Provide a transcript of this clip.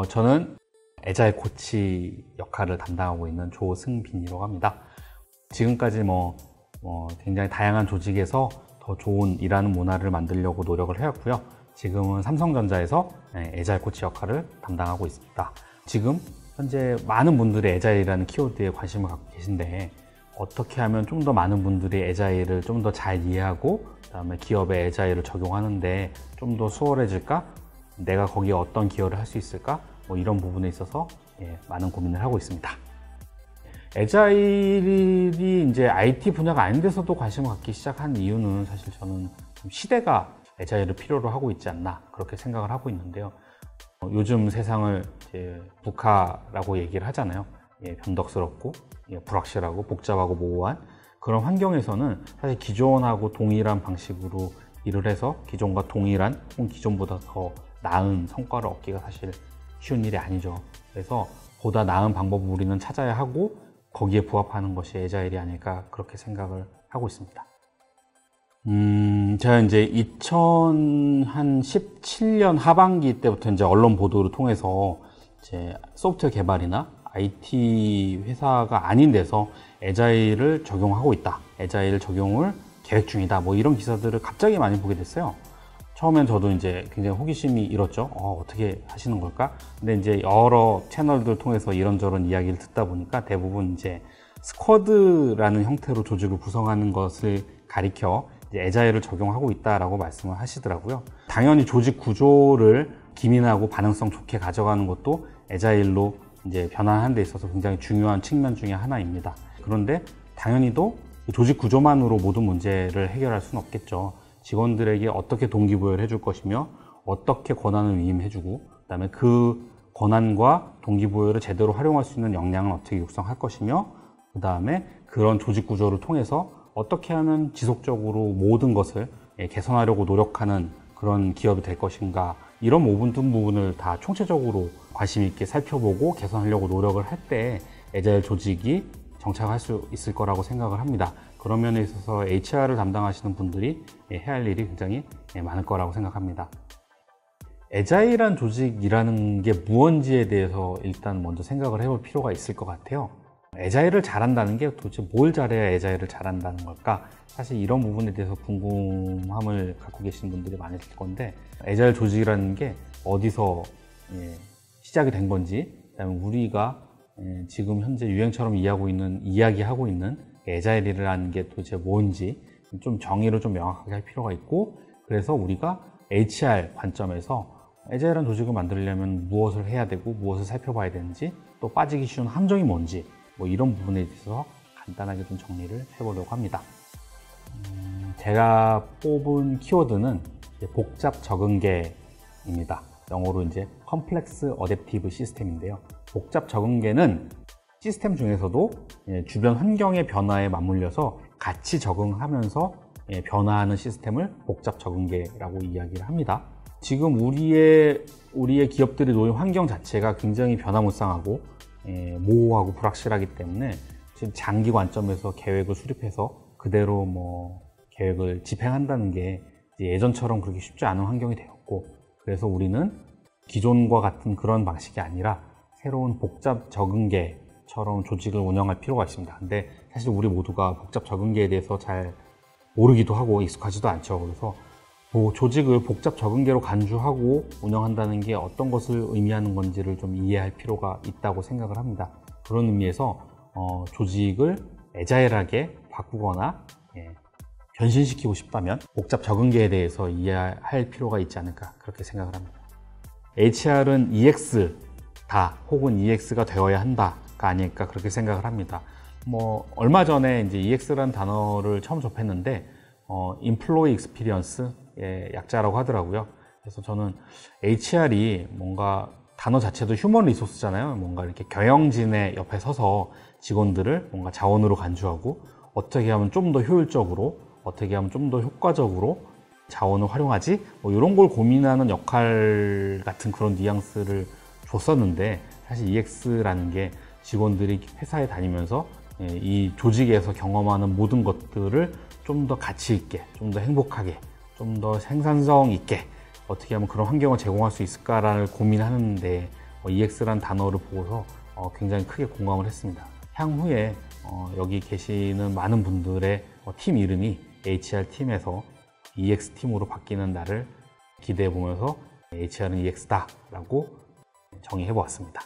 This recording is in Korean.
저는 애자일 코치 역할을 담당하고 있는 조승빈이라고 합니다. 지금까지 굉장히 다양한 조직에서 더 좋은 일하는 문화를 만들려고 노력을 해왔고요. 지금은 삼성전자에서 애자일 코치 역할을 담당하고 있습니다. 지금 현재 많은 분들이 애자일이라는 키워드에 관심을 갖고 계신데, 어떻게 하면 좀 더 많은 분들이 애자일을 좀 더 잘 이해하고 그다음에 기업에 애자일을 적용하는데 좀 더 수월해질까? 내가 거기에 어떤 기여를 할 수 있을까? 이런 부분에 있어서 많은 고민을 하고 있습니다. 애자일이 이제 IT 분야가 아닌 데서도 관심을 갖기 시작한 이유는 사실 저는 시대가 애자일을 필요로 하고 있지 않나 그렇게 생각을 하고 있는데요. 요즘 세상을 이제 북화라고 얘기를 하잖아요. 변덕스럽고 불확실하고 복잡하고 모호한 그런 환경에서는 사실 기존하고 동일한 방식으로 일을 해서 기존과 동일한 혹은 기존보다 더 나은 성과를 얻기가 사실 쉬운 일이 아니죠. 그래서 보다 나은 방법을 우리는 찾아야 하고 거기에 부합하는 것이 애자일이 아닐까 그렇게 생각을 하고 있습니다. 제가 이제 2017년 하반기 때부터 이제 언론 보도를 통해서 이제 소프트웨어 개발이나 IT 회사가 아닌 데서 애자일을 적용하고 있다. 애자일 적용을 계획 중이다. 이런 기사들을 갑자기 많이 보게 됐어요. 처음엔 저도 이제 굉장히 호기심이 일었죠. 어떻게 하시는 걸까? 근데 이제 여러 채널들 통해서 이런저런 이야기를 듣다 보니까 대부분 이제 스쿼드라는 형태로 조직을 구성하는 것을 가리켜 이제 애자일을 적용하고 있다라고 말씀을 하시더라고요. 당연히 조직 구조를 기민하고 반응성 좋게 가져가는 것도 애자일로 이제 변화하는 데 있어서 굉장히 중요한 측면 중에 하나입니다. 그런데 당연히도 조직 구조만으로 모든 문제를 해결할 수는 없겠죠. 직원들에게 어떻게 동기부여를 해줄 것이며 어떻게 권한을 위임해주고 그다음에 그 권한과 동기부여를 제대로 활용할 수 있는 역량을 어떻게 육성할 것이며 그다음에 그런 조직 구조를 통해서 어떻게 하면 지속적으로 모든 것을 개선하려고 노력하는 그런 기업이 될 것인가, 이런 모든 부분을 다 총체적으로 관심 있게 살펴보고 개선하려고 노력을 할 때 애자일 조직이 정착할 수 있을 거라고 생각을 합니다. 그런 면에 있어서 HR을 담당하시는 분들이 해야 할 일이 굉장히 많을 거라고 생각합니다. 애자일한 조직이라는 게 무언지에 대해서 일단 먼저 생각을 해볼 필요가 있을 것 같아요. 애자일을 잘한다는 게 도대체 뭘 잘해야 애자일을 잘한다는 걸까? 사실 이런 부분에 대해서 궁금함을 갖고 계신 분들이 많으실 건데, 애자일 조직이라는 게 어디서 시작이 된 건지, 그다음에 우리가 지금 현재 유행처럼 이야기하고 있는 애자일이라는 게 도대체 뭔지 좀 정의를 좀 명확하게 할 필요가 있고, 그래서 우리가 HR 관점에서 애자일한 조직을 만들려면 무엇을 해야 되고 무엇을 살펴봐야 되는지, 또 빠지기 쉬운 함정이 뭔지 이런 부분에 대해서 간단하게 좀 정리를 해보려고 합니다. 제가 뽑은 키워드는 복잡 적응계입니다. 영어로 이제 Complex Adaptive System인데요. 복잡 적응계는 시스템 중에서도 주변 환경의 변화에 맞물려서 같이 적응하면서 변화하는 시스템을 복잡 적응계라고 이야기를 합니다. 지금 우리의 기업들이 놓인 환경 자체가 굉장히 변화무쌍하고 모호하고 불확실하기 때문에 지금 장기 관점에서 계획을 수립해서 그대로 계획을 집행한다는 게 예전처럼 그렇게 쉽지 않은 환경이 되었고, 그래서 우리는 기존과 같은 그런 방식이 아니라 새로운 복잡 적응계처럼 조직을 운영할 필요가 있습니다. 근데 사실 우리 모두가 복잡 적응계에 대해서 잘 모르기도 하고 익숙하지도 않죠. 그래서 조직을 복잡 적응계로 간주하고 운영한다는 게 어떤 것을 의미하는 건지를 좀 이해할 필요가 있다고 생각을 합니다. 그런 의미에서 조직을 애자일하게 바꾸거나 변신시키고 싶다면 복잡 적응계에 대해서 이해할 필요가 있지 않을까 그렇게 생각을 합니다. HR은 EX다 혹은 EX가 되어야 한다가 아닐까 그렇게 생각을 합니다. 얼마 전에 이제 EX라는 단어를 처음 접했는데 Employee Experience의 약자라고 하더라고요. 그래서 저는 HR이 뭔가 단어 자체도 휴먼 리소스잖아요. 뭔가 이렇게 경영진의 옆에 서서 직원들을 뭔가 자원으로 간주하고 어떻게 하면 좀 더 효율적으로, 어떻게 하면 좀 더 효과적으로 자원을 활용하지? 이런 걸 고민하는 역할 같은 그런 뉘앙스를 줬었는데, 사실 EX라는 게 직원들이 회사에 다니면서 이 조직에서 경험하는 모든 것들을 좀 더 가치 있게, 좀 더 행복하게, 좀 더 생산성 있게 어떻게 하면 그런 환경을 제공할 수 있을까라는 고민하는데 EX라는 단어를 보고서 굉장히 크게 공감을 했습니다. 향후에 여기 계시는 많은 분들의 팀 이름이 HR팀에서 EX팀으로 바뀌는 날을 기대해 보면서 HR은 EX다 라고 정의해 보았습니다.